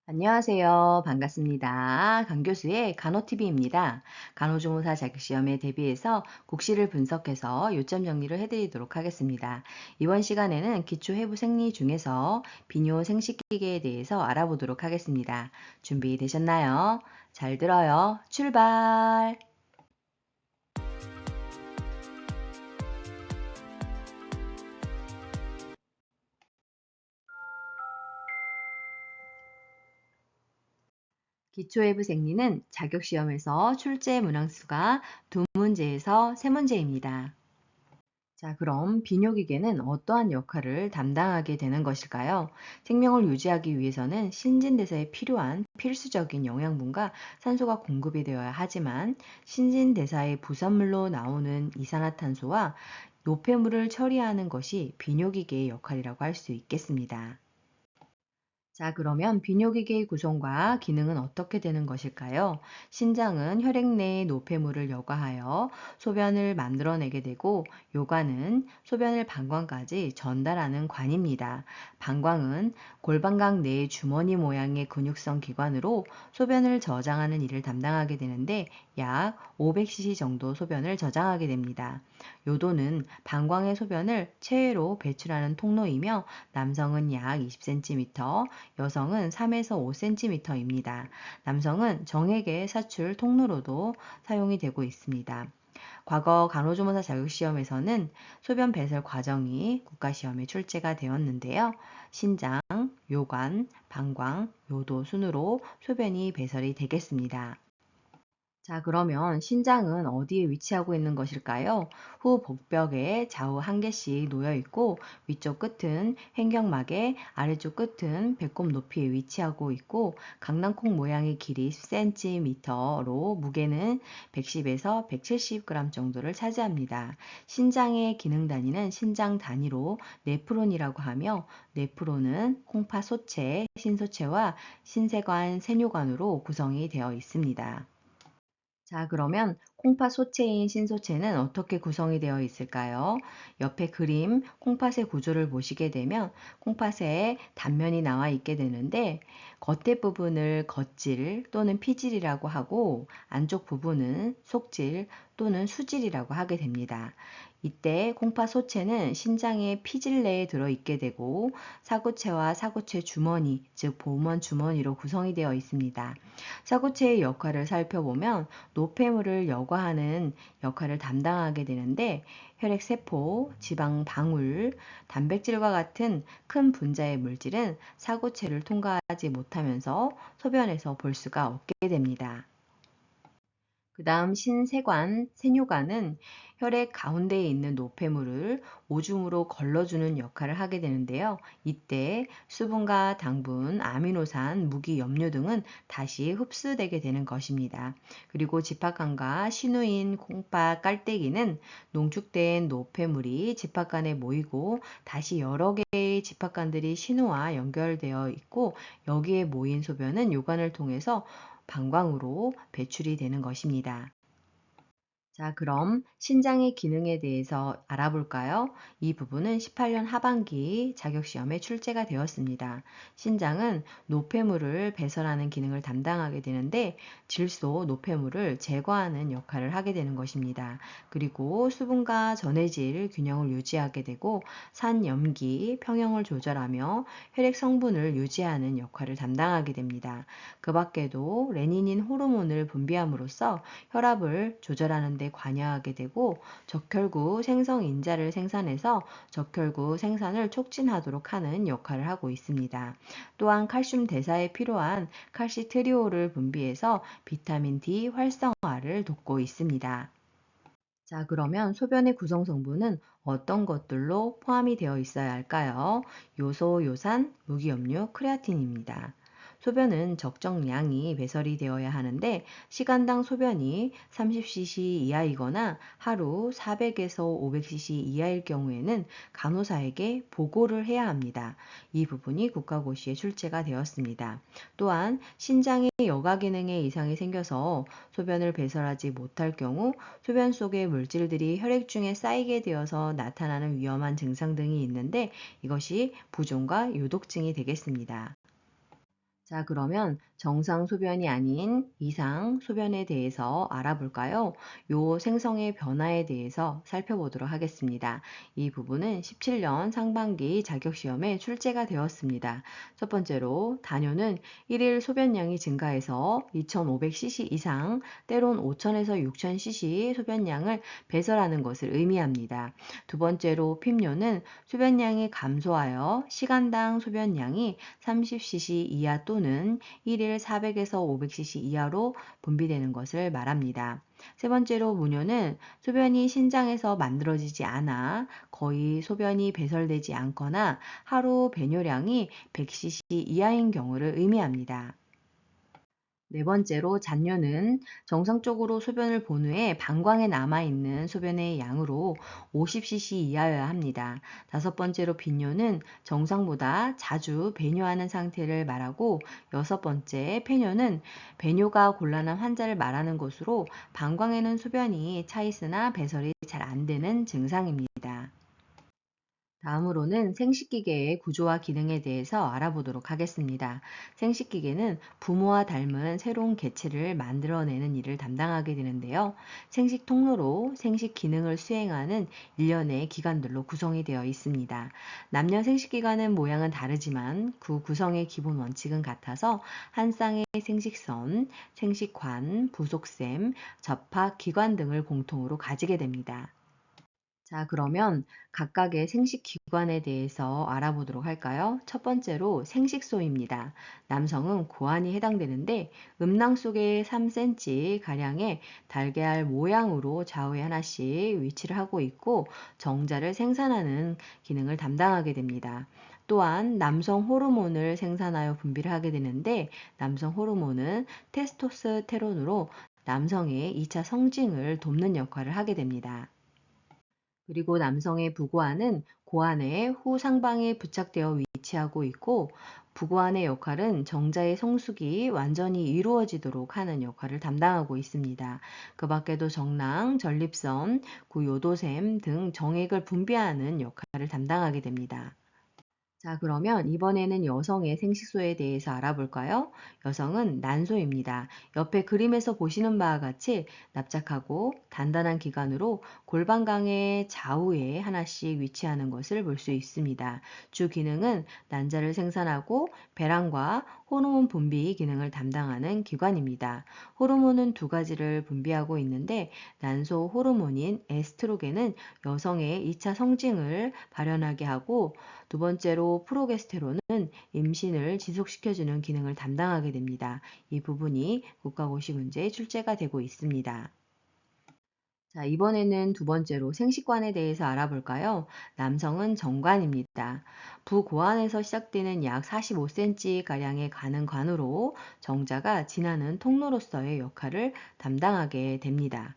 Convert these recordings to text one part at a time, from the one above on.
안녕하세요. 반갑습니다. 강 교수의 간호TV입니다. 간호조무사 자격시험에 대비해서 국시를 분석해서 요점 정리를 해드리도록 하겠습니다. 이번 시간에는 기초해부 생리 중에서 비뇨 생식기계에 대해서 알아보도록 하겠습니다. 준비되셨나요? 잘 들어요. 출발! 기초해부 생리는 자격시험에서 출제 문항수가 두 문제에서 세 문제입니다. 자, 그럼 비뇨기계는 어떠한 역할을 담당하게 되는 것일까요? 생명을 유지하기 위해서는 신진대사에 필요한 필수적인 영양분과 산소가 공급이 되어야 하지만 신진대사의 부산물로 나오는 이산화탄소와 노폐물을 처리하는 것이 비뇨기계의 역할이라고 할 수 있겠습니다. 자, 그러면 비뇨기계의 구성과 기능은 어떻게 되는 것일까요? 신장은 혈액 내의 노폐물을 여과하여 소변을 만들어내게 되고, 요관은 소변을 방광까지 전달하는 관입니다. 방광은 골반각 내의 주머니 모양의 근육성 기관으로 소변을 저장하는 일을 담당하게 되는데, 약 500cc 정도 소변을 저장하게 됩니다. 요도는 방광의 소변을 체외로 배출하는 통로이며, 남성은 약 20cm, 여성은 3에서 5cm입니다. 남성은 정액의 사출 통로로도 사용이 되고 있습니다. 과거 간호조무사 자격시험에서는 소변 배설 과정이 국가시험에 출제가 되었는데요. 신장, 요관, 방광, 요도 순으로 소변이 배설이 되겠습니다. 자, 그러면 신장은 어디에 위치하고 있는 것일까요? 후 복벽에 좌우 한 개씩 놓여 있고 위쪽 끝은 횡격막에 아래쪽 끝은 배꼽 높이에 위치하고 있고 강낭콩 모양의 길이 10cm로 무게는 110에서 170g 정도를 차지합니다. 신장의 기능 단위는 신장 단위로 네프론이라고 하며 네프론은 콩팥 소체, 신소체와 신세관, 세뇨관으로 구성이 되어 있습니다. 자, 그러면 콩팥 소체인 신소체는 어떻게 구성이 되어 있을까요? 옆에 그림 콩팥의 구조를 보시게 되면 콩팥에 단면이 나와 있게 되는데 겉에 부분을 겉질 또는 피질이라고 하고 안쪽 부분은 속질 또는 수질이라고 하게 됩니다. 이때 콩팥 소체는 신장의 피질 내에 들어있게 되고 사구체와 사구체 주머니, 즉 보문 주머니로 구성이 되어 있습니다. 사구체의 역할을 살펴보면 노폐물을 여과하는 역할을 담당하게 되는데 혈액세포, 지방 방울, 단백질과 같은 큰 분자의 물질은 사구체를 통과하지 못하면서 소변에서 볼 수가 없게 됩니다. 그 다음 신세관, 세뇨관은 혈액 가운데에 있는 노폐물을 오줌으로 걸러주는 역할을 하게 되는데요. 이때 수분과 당분, 아미노산, 무기, 염료 등은 다시 흡수되게 되는 것입니다. 그리고 집합관과 신우인 콩팥 깔때기는 농축된 노폐물이 집합관에 모이고 다시 여러 개의 집합관들이 신우와 연결되어 있고 여기에 모인 소변은 요관을 통해서 방광으로 배출이 되는 것입니다. 자, 그럼 신장의 기능에 대해서 알아볼까요? 이 부분은 18년 하반기 자격시험에 출제가 되었습니다. 신장은 노폐물을 배설하는 기능을 담당하게 되는데 질소, 노폐물을 제거하는 역할을 하게 되는 것입니다. 그리고 수분과 전해질 균형을 유지하게 되고 산염기, 평형을 조절하며 혈액 성분을 유지하는 역할을 담당하게 됩니다. 그 밖에도 레니닌 호르몬을 분비함으로써 혈압을 조절하는 데 관여하게 되고 적혈구 생성 인자를 생산해서 적혈구 생산을 촉진하도록 하는 역할을 하고 있습니다. 또한 칼슘 대사에 필요한 칼시트리올을 분비해서 비타민 D 활성화를 돕고 있습니다. 자, 그러면 소변의 구성 성분은 어떤 것들로 포함이 되어 있어야 할까요? 요소, 요산, 무기염류, 크레아틴입니다. 소변은 적정량이 배설이 되어야 하는데 시간당 소변이 30cc 이하이거나 하루 400에서 500cc 이하일 경우에는 간호사에게 보고를 해야 합니다. 이 부분이 국가고시에 출제가 되었습니다. 또한 신장의 여가 기능에 이상이 생겨서 소변을 배설하지 못할 경우 소변 속의 물질들이 혈액 중에 쌓이게 되어서 나타나는 위험한 증상 등이 있는데 이것이 부종과 요독증이 되겠습니다. 자, 그러면 정상 소변이 아닌 이상 소변에 대해서 알아볼까요? 요 생성의 변화에 대해서 살펴보도록 하겠습니다. 이 부분은 17년 상반기 자격시험에 출제가 되었습니다. 첫 번째로 단뇨는 1일 소변량이 증가해서 2500cc 이상, 때론 5000에서 6000cc 소변량을 배설하는 것을 의미합니다. 두 번째로 핍뇨는 소변량이 감소하여 시간당 소변량이 30cc 이하 또는 1일 400에서 500cc 이하로 분비되는 것을 말합니다. 세 번째로 무뇨는 소변이 신장에서 만들어지지 않아 거의 소변이 배설되지 않거나 하루 배뇨량이 100cc 이하인 경우를 의미합니다. 네 번째로 잔뇨는 정상적으로 소변을 본 후에 방광에 남아있는 소변의 양으로 50cc 이하여야 합니다. 다섯 번째로 빈뇨는 정상보다 자주 배뇨하는 상태를 말하고 여섯 번째 폐뇨는 배뇨가 곤란한 환자를 말하는 것으로 방광에는 소변이 차 있으나 배설이 잘 안 되는 증상입니다. 다음으로는 생식기계의 구조와 기능에 대해서 알아보도록 하겠습니다. 생식기계는 부모와 닮은 새로운 개체를 만들어내는 일을 담당하게 되는데요. 생식 통로로 생식 기능을 수행하는 일련의 기관들로 구성이 되어 있습니다. 남녀 생식기관은 모양은 다르지만 그 구성의 기본 원칙은 같아서 한 쌍의 생식선, 생식관, 부속샘, 접합 기관 등을 공통으로 가지게 됩니다. 자, 그러면 각각의 생식기관에 대해서 알아보도록 할까요? 첫 번째로 생식소입니다. 남성은 고환이 해당되는데 음낭 속에 3cm 가량의 달걀 모양으로 좌우에 하나씩 위치를 하고 있고 정자를 생산하는 기능을 담당하게 됩니다. 또한 남성 호르몬을 생산하여 분비를 하게 되는데 남성 호르몬은 테스토스테론으로 남성의 2차 성징을 돕는 역할을 하게 됩니다. 그리고 남성의 부고환은 고환의 후상방에 부착되어 위치하고 있고 부고환의 역할은 정자의 성숙이 완전히 이루어지도록 하는 역할을 담당하고 있습니다. 그 밖에도 정랑, 전립선, 구요도샘 등 정액을 분비하는 역할을 담당하게 됩니다. 자, 그러면 이번에는 여성의 생식소에 대해서 알아볼까요? 여성은 난소입니다. 옆에 그림에서 보시는 바와 같이 납작하고 단단한 기관으로 골반강의 좌우에 하나씩 위치하는 것을 볼 수 있습니다. 주 기능은 난자를 생산하고 배란과 호르몬 분비 기능을 담당하는 기관입니다. 호르몬은 두 가지를 분비하고 있는데 난소 호르몬인 에스트로겐은 여성의 2차 성징을 발현하게 하고 두 번째로 프로게스테론은 임신을 지속시켜주는 기능을 담당하게 됩니다. 이 부분이 국가고시 문제에 출제가 되고 있습니다. 자, 이번에는 두 번째로 생식관에 대해서 알아볼까요? 남성은 정관입니다. 부고환에서 시작되는 약 45cm가량의 가는 관으로 정자가 지나는 통로로서의 역할을 담당하게 됩니다.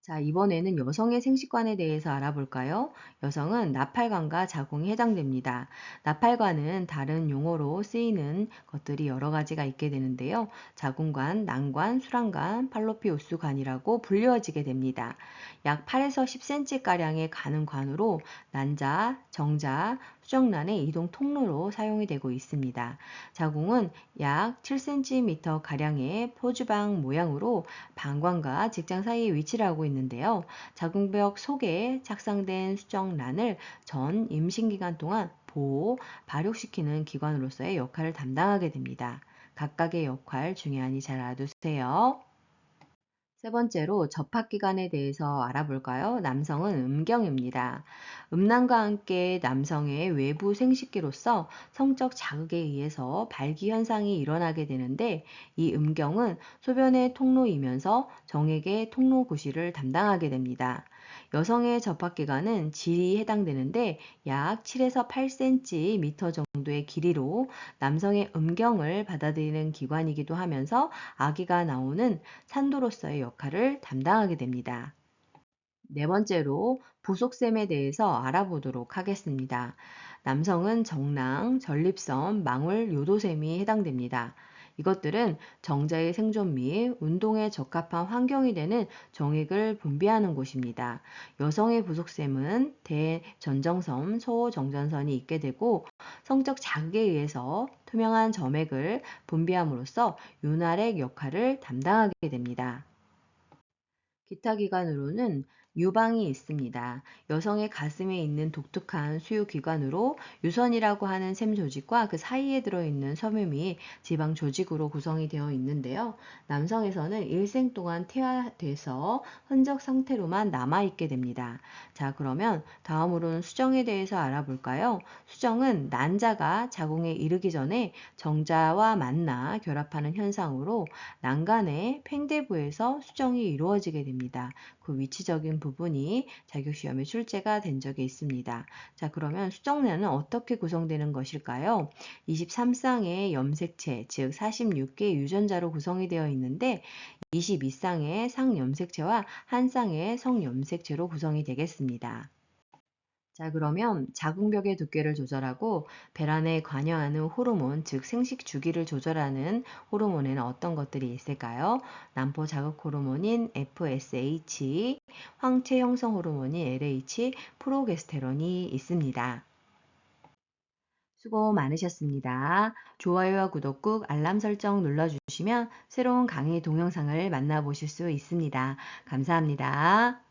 자, 이번에는 여성의 생식관에 대해서 알아볼까요? 여성은 나팔관과 자궁이 해당됩니다. 나팔관은 다른 용어로 쓰이는 것들이 여러 가지가 있게 되는데요. 자궁관, 난관, 수란관, 팔로피우스관이라고 불리워지게 됩니다. 약 8에서 10cm가량의 가는 관으로 난자, 정자, 수정란의 이동 통로로 사용이 되고 있습니다. 자궁은 약 7cm 가량의 포주방 모양으로 방광과 직장 사이에 위치를 하고 있는데요. 자궁벽 속에 착상된 수정란을 전 임신기간 동안 보호, 발육시키는 기관으로서의 역할을 담당하게 됩니다. 각각의 역할 중요하니 잘 알아두세요. 세 번째로 접합기관에 대해서 알아볼까요? 남성은 음경입니다. 음란과 함께 남성의 외부 생식기로서 성적 자극에 의해서 발기 현상이 일어나게 되는데 이 음경은 소변의 통로이면서 정액의 통로 구실을 담당하게 됩니다. 여성의 접합기관은 질이 해당되는데 약 7에서 8cm 정도의 길이로 남성의 음경을 받아들이는 기관이기도 하면서 아기가 나오는 산도로서의 역할을 담당하게 됩니다. 네 번째로 부속샘에 대해서 알아보도록 하겠습니다. 남성은 정랑, 전립선, 망울, 요도샘이 해당됩니다. 이것들은 정자의 생존 및 운동에 적합한 환경이 되는 정액을 분비하는 곳입니다. 여성의 부속샘은 대전정선, 소정전선이 있게 되고 성적 자극에 의해서 투명한 점액을 분비함으로써 윤활액 역할을 담당하게 됩니다. 기타 기관으로는 유방이 있습니다. 여성의 가슴에 있는 독특한 수유기관으로 유선이라고 하는 샘 조직과 그 사이에 들어있는 섬유미 지방 조직으로 구성이 되어 있는데요. 남성에서는 일생 동안 태아돼서 흔적 상태로만 남아있게 됩니다. 자, 그러면 다음으로는 수정에 대해서 알아볼까요? 수정은 난자가 자궁에 이르기 전에 정자와 만나 결합하는 현상으로 난간의 팽대부에서 수정이 이루어지게 됩니다. 그 위치적인 부분이 자격시험에 출제가 된 적이 있습니다. 자, 그러면 수정란은 어떻게 구성되는 것일까요? 23쌍의 염색체, 즉 46개의 유전자로 구성이 되어 있는데 22쌍의 상염색체와 1쌍의 성염색체로 구성이 되겠습니다. 자, 그러면 자궁벽의 두께를 조절하고 배란에 관여하는 호르몬, 즉 생식 주기를 조절하는 호르몬에는 어떤 것들이 있을까요? 난포 자극 호르몬인 FSH, 황체 형성 호르몬인 LH, 프로게스테론이 있습니다. 수고 많으셨습니다. 좋아요와 구독 꾹 알람 설정 눌러주시면 새로운 강의 동영상을 만나보실 수 있습니다. 감사합니다.